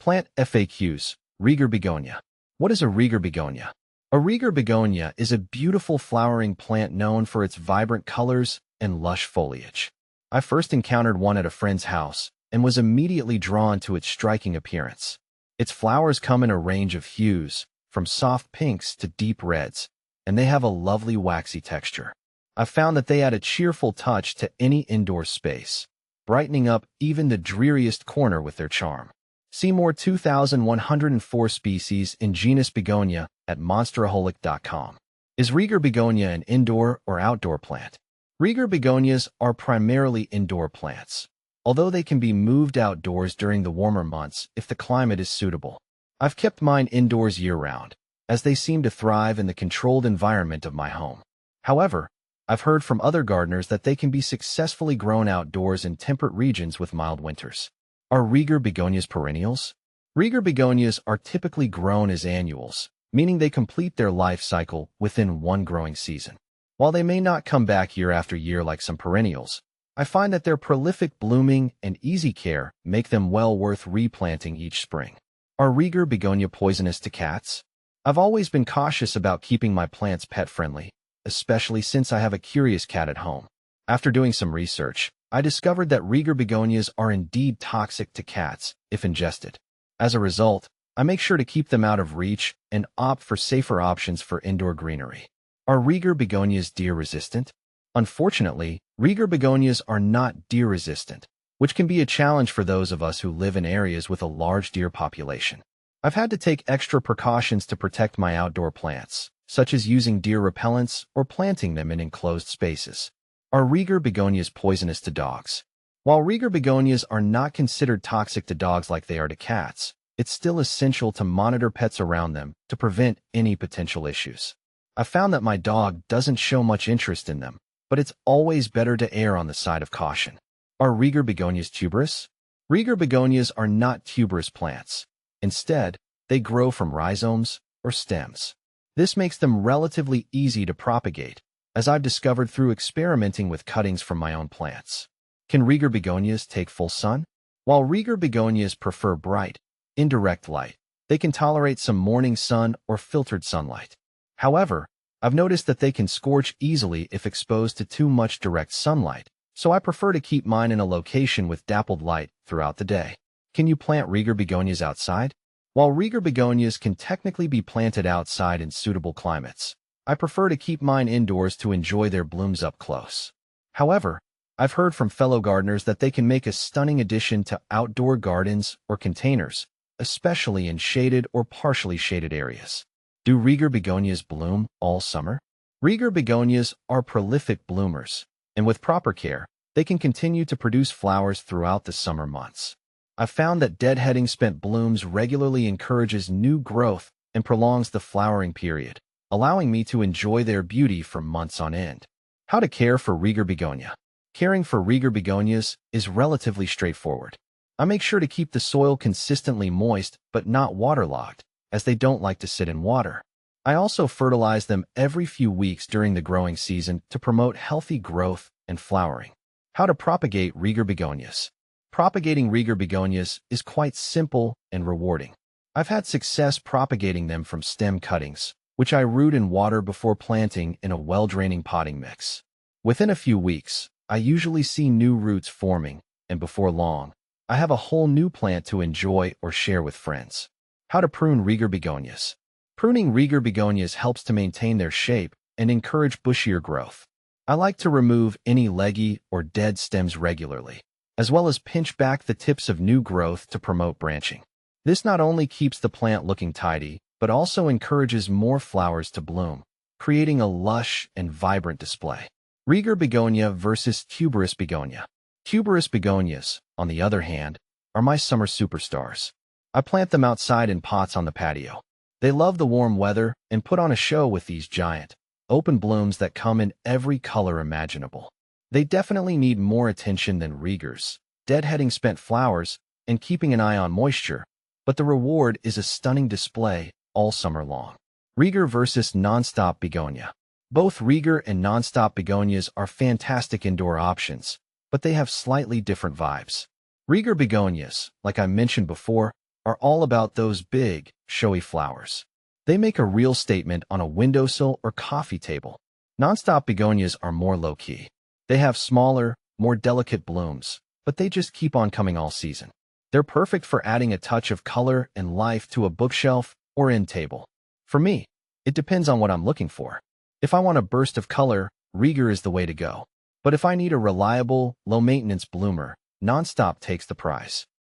Plant FAQs. Rieger Begonia. What is a Rieger Begonia? A Rieger Begonia is a beautiful flowering plant known for its vibrant colors and lush foliage. I first encountered one at a friend's house and was immediately drawn to its striking appearance. Its flowers come in a range of hues, from soft pinks to deep reds, and they have a lovely waxy texture. I've found that they add a cheerful touch to any indoor space, brightening up even the dreariest corner with their charm. See more 2,104 species in genus Begonia at monsteraholic.com. Is Rieger Begonia an indoor or outdoor plant? Rieger Begonias are primarily indoor plants, although they can be moved outdoors during the warmer months if the climate is suitable. I've kept mine indoors year-round, as they seem to thrive in the controlled environment of my home. However, I've heard from other gardeners that they can be successfully grown outdoors in temperate regions with mild winters. Are Rieger Begonias perennials? Rieger Begonias are typically grown as annuals, meaning they complete their life cycle within one growing season. While they may not come back year after year like some perennials, I find that their prolific blooming and easy care make them well worth replanting each spring. Are Rieger Begonia poisonous to cats? I've always been cautious about keeping my plants pet-friendly, especially since I have a curious cat at home. After doing some research, I discovered that Rieger Begonias are indeed toxic to cats if ingested. As a result, I make sure to keep them out of reach and opt for safer options for indoor greenery. Are Rieger Begonias deer-resistant? Unfortunately, Rieger Begonias are not deer-resistant, which can be a challenge for those of us who live in areas with a large deer population. I've had to take extra precautions to protect my outdoor plants, such as using deer repellents or planting them in enclosed spaces. Are Rieger Begonias poisonous to dogs? While Rieger Begonias are not considered toxic to dogs like they are to cats, it's still essential to monitor pets around them to prevent any potential issues. I've found that my dog doesn't show much interest in them, but it's always better to err on the side of caution. Are Rieger Begonias tuberous? Rieger Begonias are not tuberous plants. Instead, they grow from rhizomes or stems. This makes them relatively easy to propagate, as I've discovered through experimenting with cuttings from my own plants. Can Rieger Begonias take full sun? While Rieger Begonias prefer bright, indirect light, they can tolerate some morning sun or filtered sunlight. However, I've noticed that they can scorch easily if exposed to too much direct sunlight, so I prefer to keep mine in a location with dappled light throughout the day. Can you plant Rieger Begonias outside? While Rieger Begonias can technically be planted outside in suitable climates, I prefer to keep mine indoors to enjoy their blooms up close. However, I've heard from fellow gardeners that they can make a stunning addition to outdoor gardens or containers, especially in shaded or partially shaded areas. Do Rieger Begonias bloom all summer? Rieger Begonias are prolific bloomers, and with proper care, they can continue to produce flowers throughout the summer months. I've found that deadheading spent blooms regularly encourages new growth and prolongs the flowering period, allowing me to enjoy their beauty for months on end. How to care for Rieger Begonia? Caring for Rieger Begonias is relatively straightforward. I make sure to keep the soil consistently moist but not waterlogged, as they don't like to sit in water. I also fertilize them every few weeks during the growing season to promote healthy growth and flowering. How to propagate Rieger Begonias? Propagating Rieger Begonias is quite simple and rewarding. I've had success propagating them from stem cuttings, which I root in water before planting in a well-draining potting mix. Within a few weeks, I usually see new roots forming, and before long, I have a whole new plant to enjoy or share with friends. How to prune Rieger Begonias? Pruning Rieger Begonias helps to maintain their shape and encourage bushier growth. I like to remove any leggy or dead stems regularly, as well as pinch back the tips of new growth to promote branching. This not only keeps the plant looking tidy, but also encourages more flowers to bloom, creating a lush and vibrant display. Rieger Begonia versus Tuberous Begonia. Tuberous Begonias, on the other hand, are my summer superstars. I plant them outside in pots on the patio. They love the warm weather and put on a show with these giant, open blooms that come in every color imaginable. They definitely need more attention than Riegers, deadheading spent flowers, and keeping an eye on moisture, but the reward is a stunning display all summer long. Rieger versus Nonstop Begonia. Both Rieger and Nonstop Begonias are fantastic indoor options, but they have slightly different vibes. Rieger Begonias, like I mentioned before, are all about those big, showy flowers. They make a real statement on a windowsill or coffee table. Nonstop begonias are more low-key. They have smaller, more delicate blooms, but they just keep on coming all season. They're perfect for adding a touch of color and life to a bookshelf or end table. For me, it depends on what I'm looking for. If I want a burst of color, Rieger is the way to go. But if I need a reliable, low-maintenance bloomer, Nonstop takes the prize.